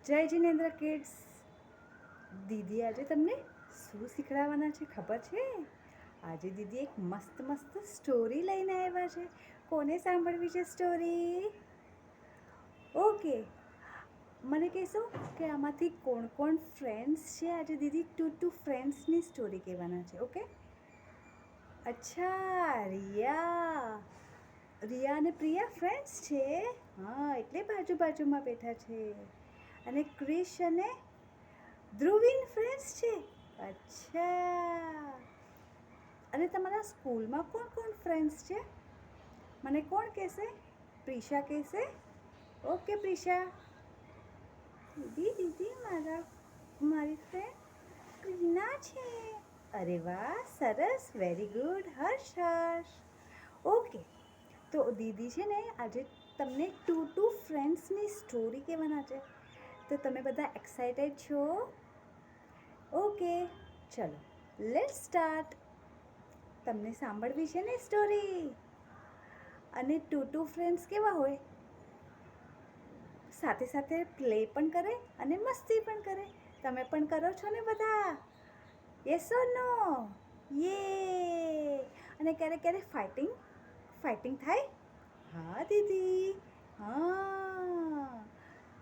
જય જિનેન્દ્ર કિડ્સ. દીદી આજે તમને શું શીખડાવવાના છે ખબર છે? આજે દીદી એક મસ્ત મસ્ત સ્ટોરી લઈને આવ્યા છે. કોને સાંભળવી છે સ્ટોરી? ઓકે, મને કહેશો કે આમાંથી કોણ કોણ ફ્રેન્ડ્સ છે? આજે દીદી ટુ ફ્રેન્ડ્સની સ્ટોરી કહેવાના છે. ઓકે, અચ્છા, રિયા અને પ્રિયા ફ્રેન્ડ્સ છે. હા, એટલે બાજુમાં બેઠા છે. અને ક્રિશ અને ધ્રુવીન ફ્રેન્ડ્સ છે. અચ્છા, અને તમારા સ્કૂલમાં કોણ કોણ ફ્રેન્ડ્સ છે? મને કોણ કહેશે? પ્રિશા કહેશે. ઓકે પ્રિશા. દીદી મારી ફ્રેન્ડ ક્રીના છે. અરે વાહ, સરસ, વેરી ગુડ. હર્ષ. ઓકે, તો દીદી છે ને આજે તમને ટુ ફ્રેન્ડ્સની સ્ટોરી કહેવાના છે. તો તમે બધા એક્સાઇટેડ છો? ઓકે, ચલો લેટ્સ સ્ટાર્ટ. તમને સાંભળવી છે ને સ્ટોરી? અને ટુ ફ્રેન્ડ્સ કેવા હોય? સાથે સાથે પ્લે પણ કરે અને મસ્તી પણ કરે. તમે પણ કરો છો ને બધા? યસ ઓર નો? યે. અને ક્યારેક ફાઇટિંગ થાય? હા દીદી, હા.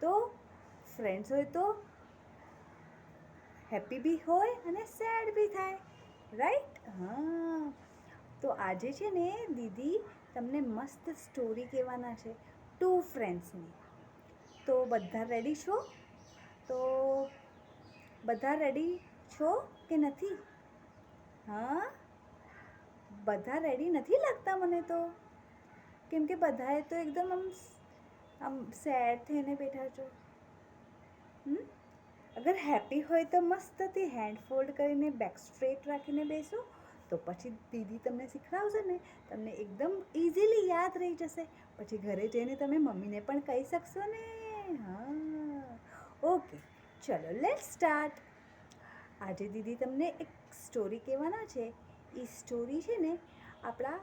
તો ફ્રેન્ડ્સ હોય તો હેપી બી હોય અને સેડ બી થાય, રાઈટ? હા. તો આજે છે ને દીદી તમને મસ્ત સ્ટોરી કહેવાના છે ટુ ફ્રેન્ડ્સની. તો બધા રેડી છો? તો બધા રેડી છો કે નથી? હા, બધા રેડી નથી લાગતા મને તો. કેમ કે બધાએ તો એકદમ આમ સેડ થઈને બેઠા છો. અગર હેપી હોય તો મસ્તથી હેન્ડ ફોલ્ડ કરીને બેક સ્ટ્રેટ રાખીને બેસો. તો પછી દીદી તમને શીખડાવશે ને, તમને એકદમ ઇઝીલી યાદ રહી જશે. પછી ઘરે જઈને તમે મમ્મીને પણ કહી શકશો ને. હા, ઓકે, ચલો લેટ્સ સ્ટાર્ટ. આજે દીદી તમને એક સ્ટોરી કહેવાના છે. એ સ્ટોરી છે ને આપણા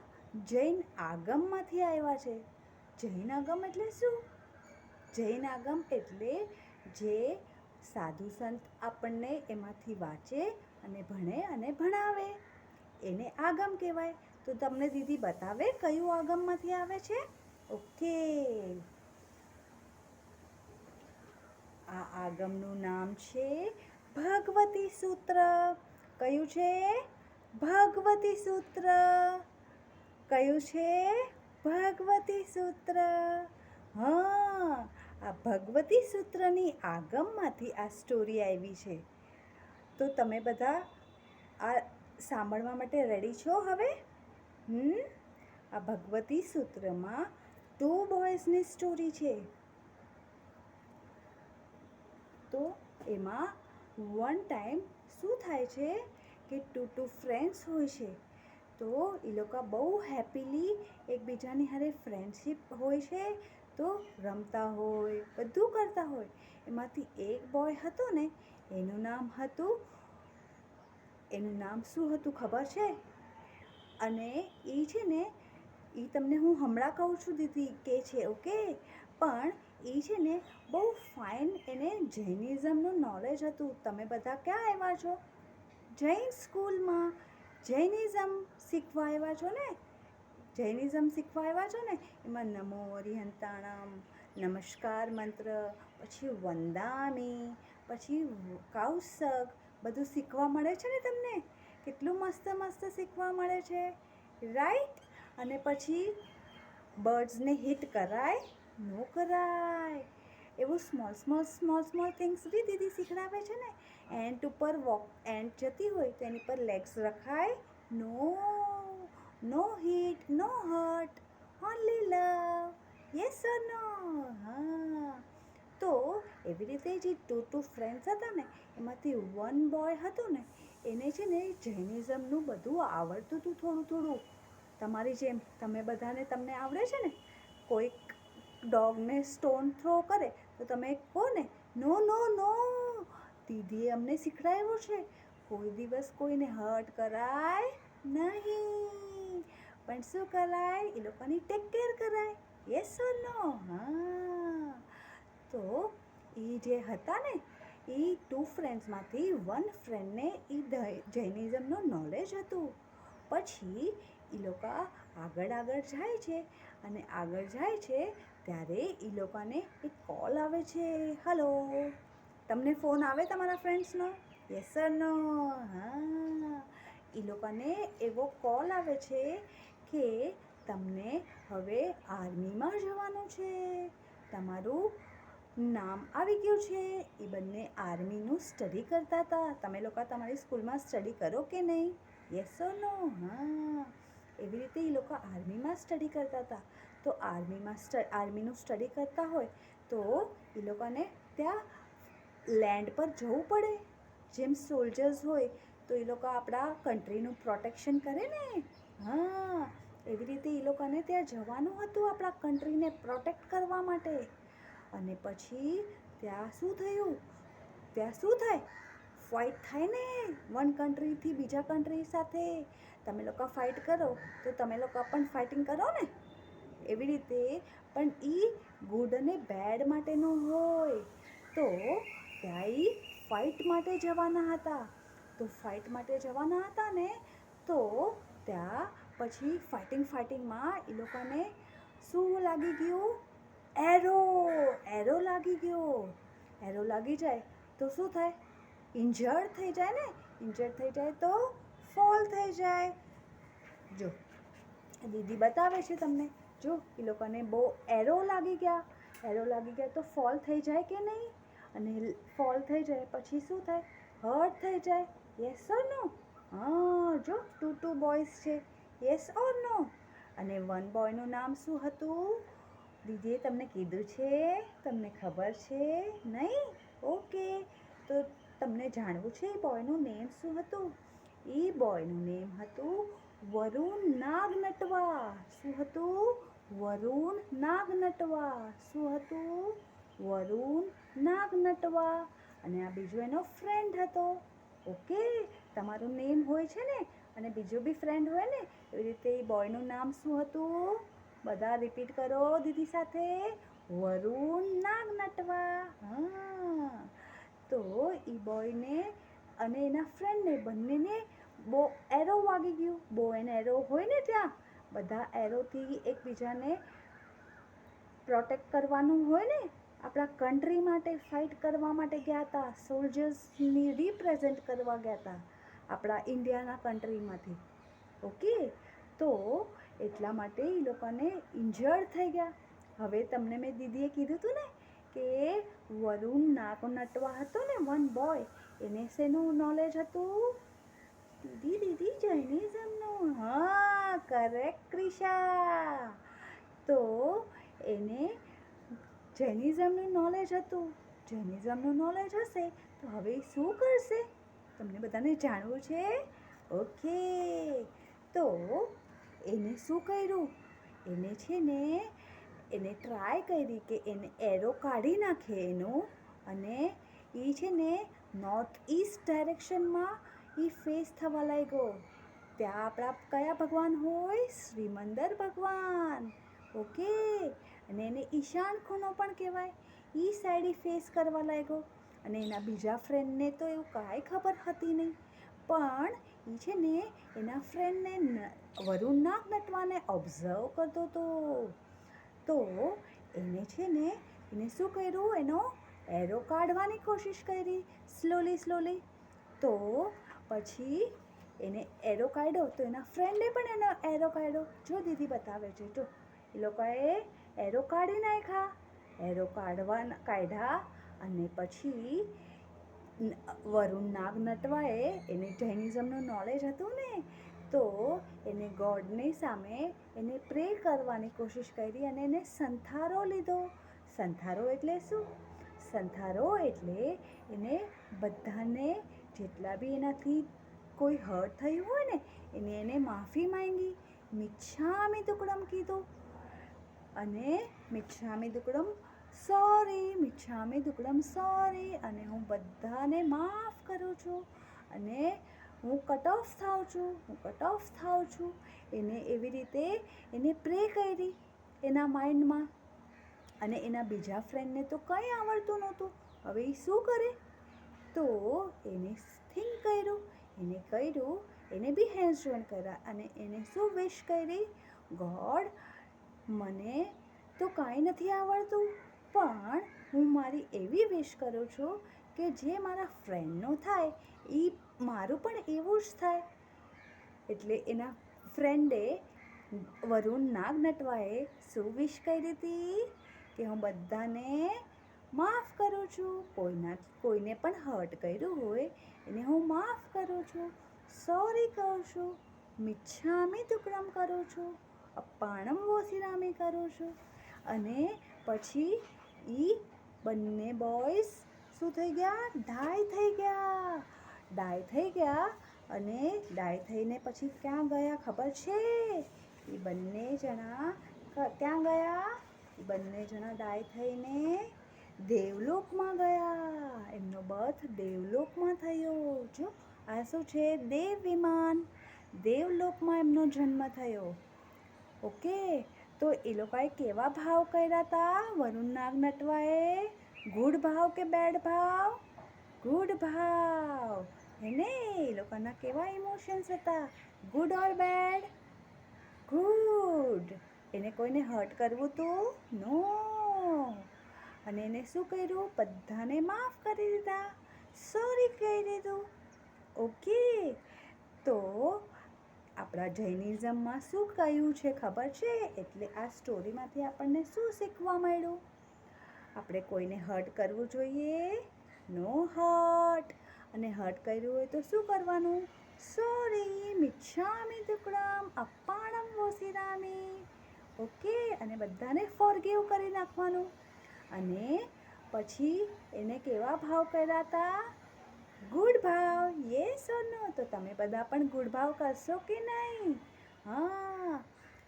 જૈન આગમમાંથી આવ્યા છે. જૈન આગમ એટલે શું? જૈન આગમ એટલે જે સાધુ સંત આપણને એમાંથી વાંચે અને ભણે અને ભણાવે, એને આગમ કહેવાય. તો તમને દીદી બતાવે કયું આગમમાંથી આવે છે? ઓકે, આ આગમનું નામ છે ભગવતી સૂત્ર. કયું છે? ભગવતી સૂત્ર. કયું છે? ભગવતી સૂત્ર. હા, આ ભગવતી સૂત્રની આગમમાંથી આ સ્ટોરી આવી છે. તો તમે બધા આ સાંભળવા માટે રેડી છો હવે? આ ભગવતી સૂત્રમાં ટુ બોયઝની સ્ટોરી છે. તો એમાં વન ટાઈમ શું થાય છે કે ટુ ફ્રેન્ડ્સ હોય છે. તો એ લોકો બહુ હેપીલી એકબીજાની હારે ફ્રેન્ડશિપ હોય છે. તો રમતા હોય, બધું કરતા હોય. એમાંથી એક બોય હતો ને, એનું નામ શું હતું ખબર છે? અને એ છે ને, એ તમને હું હમણાં કહું છું દીદી કે છે. ઓકે, પણ એ છે ને બહુ ફાઇન, એને જૈનિઝમનું નોલેજ હતું. તમે બધા ક્યાં આવ્યા છો? જૈન સ્કૂલમાં. જૈનિઝમ શીખવા આવ્યા છો ને? જૈનિઝમ શીખવા આવ્યા છો ને? એમાં નમો અરિહંતાણમ, નમસ્કાર મંત્ર, પછી વંદામી, પછી કૌશક, બધું શીખવા મળે છે ને તમને? કેટલું મસ્ત મસ્ત શીખવા મળે છે, રાઈટ? અને પછી બર્ડ્સને હિટ કરાય? નો કરાય. એવું સ્મોલ થિંગ્સ બી દીદી શીખડાવે છે ને. એન્ટ ઉપર એન્ટ જતી હોય તો એની પર લેગ્સ રખાય? No hit, no hurt, only love. Yes or no? હા. તો એવી રીતે જે ટુ ફ્રેન્ડ્સ હતા ને, એમાંથી વન બોય હતો ને, એને છે ને જૈનિઝમનું બધું આવડતું હતું થોડું. તમારી જેમ તમને આવડે છે ને? કોઈક ડોગને સ્ટોન થ્રો કરે તો તમે કહો ને, નો, દીદીએ અમને શીખડાવ્યું છે કોઈ દિવસ કોઈને હર્ટ કરાય નહીં, પણ શું કરાય? એ લોકોની ટેક કેર કરાય. Yes or no? હા. તો એ જે હતા ને એ 2 ફ્રેન્ડ્સમાંથી 1 ફ્રેન્ડને એ જૈનિઝમનું નોલેજ હતું. પછી એ લોકો આગળ જાય છે અને આગળ જાય છે ત્યારે એ લોકોને એક કોલ આવે છે. હલો, તમને ફોન આવે તમારા ફ્રેન્ડ્સનો? યસ સર નો? હા, એ લોકોને એવો કોલ આવે છે કે તમને હવે આર્મીમાં જવાનું છે, તમારું નામ આવી ગયું છે. એ બંને આર્મીનું સ્ટડી કરતા હતા. તમે લોકો તમારી સ્કૂલમાં સ્ટડી કરો કે નહીં? Yes or no? હા, એવી રીતે એ લોકો આર્મીમાં સ્ટડી કરતા હતા. તો આર્મીનું સ્ટડી કરતા હોય તો એ લોકોને ત્યાં લેન્ડ પર જવું પડે. જેમ સોલ્જર્સ હોય તો એ લોકો આપણા કન્ટ્રીનું પ્રોટેક્શન કરે ને. હા, એવી રીતે એ લોકોને ત્યાં જવાનું હતું આપણા કન્ટ્રીને પ્રોટેક્ટ કરવા માટે. અને પછી ત્યાં શું થયું? ત્યાં શું થાય? ફાઇટ થાય ને વન કન્ટ્રીથી બીજા કન્ટ્રી સાથે. તમે લોકો ફાઇટ કરો તો તમે લોકો પણ ફાઇટિંગ કરો ને. એવી રીતે પણ એ ગુડ અને બેડ માટેનું હોય. તો ત્યાં એ ફાઇટ માટે જવાના હતા. તો ફાઇટ માટે જવાના હતા ને તો ત્યાં પછી ફાઇટિંગમાં એ લોકોને શું લાગી ગયું? એરો લાગી ગયો. એરો લાગી જાય તો શું થાય? ઇન્જર્ડ થઈ જાય ને. ઇન્જર્ડ થઈ જાય તો ફોલ થઈ જાય. જો દીદી બતાવે છે તમને. જો એ લોકોને બહુ એરો લાગી ગયા તો ફોલ થઈ જાય કે નહીં? અને ફોલ થઈ જાય પછી શું થાય? હર્ટ થઈ જાય. Yes or no? હા, જો 2 બોયઝ છે. યસ ઓર નો? અને 1 બોયનું નામ શું હતું? દીદીએ તમને કીધું છે? તમને ખબર છે નહીં? ઓકે, તો તમને જાણવું છે એ બોયનું નેમ શું હતું? એ બોયનું નેમ હતું વરુણ નાગનટવા. શું હતું? વરુણ નાગનટવા. શું હતું? વરુણ નાગનટવા. અને આ બીજો એનો ફ્રેન્ડ હતો. ઓકે, તમારું નેમ હોય છે ને અને બીજો બી ફ્રેન્ડ હોય ને, એવી રીતે એ બોયનું નામ શું હતું? બધા રિપીટ કરો દીદી સાથે. વરુણ નાગનટવા. હા, તો એ બોયને અને એના ફ્રેન્ડને બંનેને બહુ એરો વાગી ગયું. બહુ એને એરો હોય ને ત્યાં બધા એરોથી એકબીજાને પ્રોટેક્ટ કરવાનું હોય ને. આપણા કન્ટ્રી માટે ફાઇટ કરવા માટે ગયા હતા. સોલ્જર્સની રિપ્રેઝેન્ટ કરવા ગયા હતા આપણા ઇન્ડિયાના કન્ટ્રીમાંથી. ઓકે, તો એટલા માટે એ લોકોને ઇન્જર્ડ થઈ ગયા. હવે તમને મેં દીદીએ કીધું હતું ને કે વરુણ નાગનટવા હતો ને 1 બોય, એને શેનું નોલેજ હતું? દીદી જૈનિઝમનું. હા, કરેક્ટ ક્રિશા. તો એને જૈનિઝમનું નોલેજ હતું. જૈનિઝમનું નોલેજ હશે તો હવે શું કરશે? તમને બધાને જાણવું છે? ઓકે, તો એને શું કર્યું? એને છે ને એને ટ્રાય કરી કે એને એરો કાઢી નાખે એનો. અને એ છે ને નોર્થ ઈસ્ટ ડાયરેક્શનમાં એ ફેસ થવા લાગ્યો. ત્યાં આપણા કયા ભગવાન હોય? શ્રીમંદર ભગવાન. ઓકે, અને એને ઈશાન ખૂણો પણ કહેવાય. એ સાઈડ એ ફેસ કરવા લાગ્યો. અને એના બીજા ફ્રેન્ડને તો એવું કાંઈ ખબર હતી નહીં. પણ એ છે ને એના ફ્રેન્ડને વરુણ નાગનટવાને ઓબ્ઝર્વ કરતો હતો. તો એને છે ને એને શું કર્યું? એનો એરો કાઢવાની કોશિશ કરી સ્લોલી. તો પછી એને એરો કાઢ્યો તો એના ફ્રેન્ડે પણ એનો એરો કાઢ્યો. જો દીદી બતાવે છે. જો એ લોકોએ એરો કાઢી નાખ્યા. એરો કાઢ્યા અને પછી વરુણ નાગનટવાએ એને જૈનિઝમનું નોલેજ હતું ને તો એને ગોડની સામે એને પ્રે કરવાની કોશિશ કરી અને એને સંથારો લીધો. સંથારો એટલે શું? સંથારો એટલે એને બધાને જેટલા બી એનાથી કોઈ હર્ટ થયું હોય ને એને માફી માંગી. મિચ્છામી દુક્કડમ કીધું અને મિચ્છામી દુક્કડમ સોરી અને હું બધાને માફ કરું છું અને હું કટ ઓફ થાઉં છું. એને એવી રીતે એને પ્રે કરી એના માઇન્ડમાં. અને એના બીજા ફ્રેન્ડને તો કંઈ આવડતું નહોતું. હવે એ શું કરે? તો એને થિંક કર્યું, એને બી હેન્ડ્સ જોઈન કર્યા અને એને શું વિશ કરી? ગોડ, મને તો કાંઈ નથી આવડતું, પણ હું મારી એવી વિશ કરું છું કે જે મારા ફ્રેન્ડનું થાય એ મારું પણ એવું જ થાય. એટલે એના ફ્રેન્ડે વરુણ નાગનટવાએ શું વિશ કરી હતી? કે હું બધાને માફ કરું છું, કોઈને પણ હર્ટ કર્યું હોય એને હું માફ કરું છું, સોરી કહું છું, મિચ્છામી દુક્કડમ કરું છું, અપ્પાણમ વોસિરામી કરું છું. અને પછી એ બંને બોયઝ શું થઈ ગયા? ડાય થઈ ગયા. અને ડાય થઈને પછી ક્યાં ગયા ખબર છે? એ બંને જણા ક્યાં ગયા? એ બંને જણા ડાય થઈને દેવલોકમાં ગયા. એમનો બર્થ દેવલોકમાં થયો. જો આ શું છે? દેવ વિમાન. દેવલોકમાં એમનો જન્મ થયો. ઓકે, તો એ લોકોએ કેવા ભાવ કર્યા હતા વરુણ નાગનટવાએ? ગુડ ભાવ કે બેડ ભાવ? ગુડ ભાવ. એને એ લોકોના કેવા ઇમોશન્સ હતા? Good or bad? ગુડ. એને કોઈને હર્ટ કરવું હતું? નો. અને એને શું કર્યું? બધાને માફ કરી દીધા, સોરી કહી દીધું. ઓકે, તો આપણા જૈનિઝમમાં શું કહ્યું છે ખબર છે? એટલે આ સ્ટોરીમાંથી આપણને શું શીખવા મળ્યું? આપણે કોઈને હર્ટ કરવું જોઈએ? નો હર્ટ. અને હર્ટ કર્યું હોય તો શું કરવાનું? સોરી, મિચ્છામી દુક્કડમ, અપ્પાણમ વોસિરામી. ઓકે, અને બધાને ફોરગીવ કરી નાખવાનું. અને પછી એને કેવા ભાવ કર્યા હતા? ગુડ ભાવ. યસ ઓર નો? તો તમે બધા પણ ગુડ ભાવ કરશો કે નહીં? હા.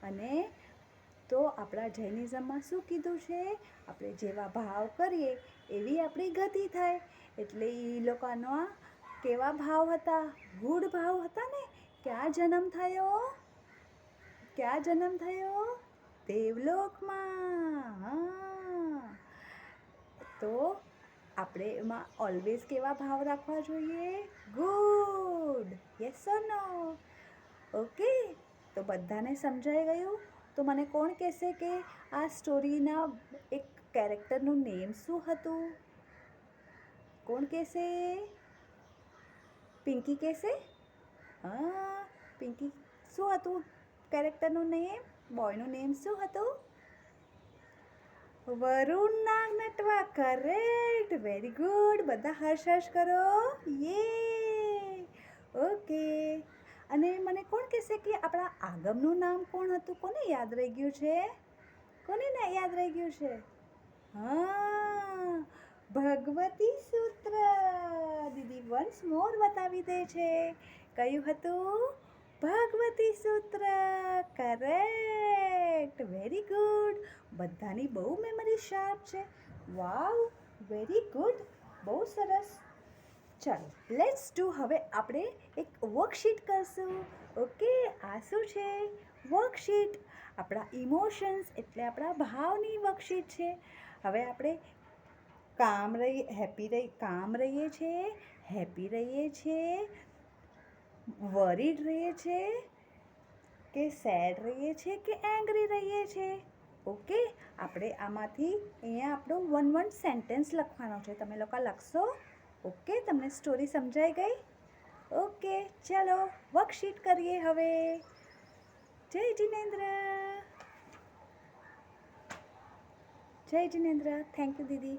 અને તો આપણા જૈનિઝમમાં શું કીધું છે? આપણે જેવા ભાવ કરીએ એવી આપણી ગતિ થાય. એટલે એ લોકોના કેવા ભાવ હતા? ગુડ ભાવ હતા ને? ક્યાં જન્મ થયો? દેવલોકમાં. હા. તો આપણે એમાં ઓલવેઝ કેવા ભાવ રાખવા જોઈએ? Good. Yes or no? Okay, તો બધાને સમજાઈ ગયું? તો મને કોણ કહેશે કે આ સ્ટોરીના એક કેરેક્ટરનું નેમ શું હતું? કોણ કહેશે? પિંકી કહેશે? હા, પિંકી, શું હતું કેરેક્ટરનું નેમ? બોયનું નેમ શું હતું? વરુણ નાગનટવા. કરેક્ટ. Very good. બધા હર્ષ કરો. યે. ઓકે. અને મને કોણ કહેશે કે આપણા આગમનું નામ કોણ હતું? કોને યાદ રહી ગયું છે? હા, ભગવતી સૂત્ર. દીદી વન્સ મોર બતાવી દે છે. કયું હતું? ભગવતી સૂત્ર. કરેક્ટ. Very good. બધાની બહુ મેમરી શાર્પ છે. વાવ, વેરી ગુડ. બહુ સરસ. ચાલો, લેટ્સ ડુ. હવે આપણે એક વર્કશીટ કરશું. ઓકે, આ શું છે? વર્કશીટ. આપણા ઇમોશન્સ એટલે આપણા ભાવની વર્કશીટ છે. હવે આપણે કામ રહીએ છીએ, વરીડ રહીએ છીએ કે સેડ રહીએ છીએ કે એંગ્રી રહીએ છીએ? ઓકે, આપણે આમાંથી અહીંયા આપણો વન સેન્ટેન્સ લખવાનો છે. તમે લોકો લખશો? ઓકે, તમને સ્ટોરી સમજાઈ ગઈ? ઓકે, ચાલો વર્કશીટ કરીએ હવે. જય જિનેન્દ્ર. Thank you Didi.